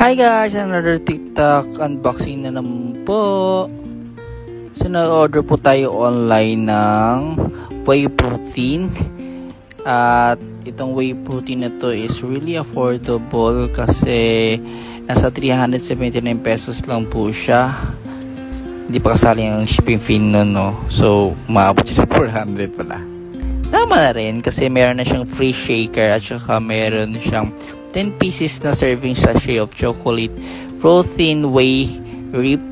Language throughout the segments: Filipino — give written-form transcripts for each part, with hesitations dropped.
Hi guys! Another TikTok unboxing na naman po. So nag-order po tayo online ng whey protein. At itong whey protein na to is really affordable kasi nasa 379 pesos lang po siya. Hindi pa kasali ang shipping fee nun, no? So maabot siya 400 pala. Tama na rin kasi meron na siyang free shaker at saka meron siyang 10 pieces na serving sachet of chocolate protein whey rip.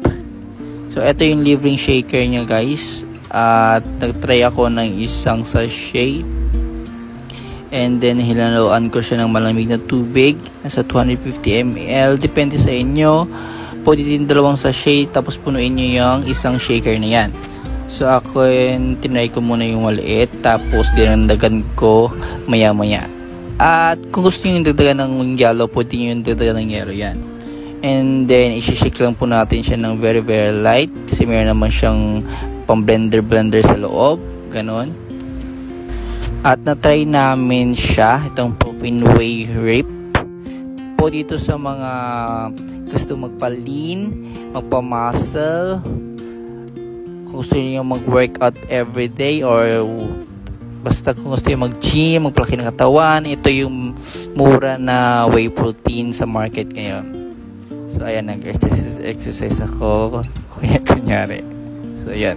So ito yung libreng shaker niya guys. At nagtry ako ng isang sachet. And then hinaloan ko siya ng malamig na tubig. Nasa 250 ml. Depende sa inyo. Pwede din dalawang sachet tapos punuin nyo yung isang shaker na yan. So ako tinry ko muna yung maliit tapos dinagdagan ko maya maya. At kung gusto nyo yung dagdagan ng yellow, pwede nyo yung dagdagan ng yellow yan. And then isi-shake lang po natin siya ng very light kasi meron naman siyang pang blender sa loob. Ganon. At na-try namin siya, itong protein whey rip. Po dito sa mga gusto magpa-lean, magpa-muscle, kung gusto niyo mag-workout everyday or basta kung gusto niyo mag-gym, magpalaki ng katawan, ito yung mura na whey protein sa market ngayon. So ayan, nag-exercise ako. Kunyari. So ayan.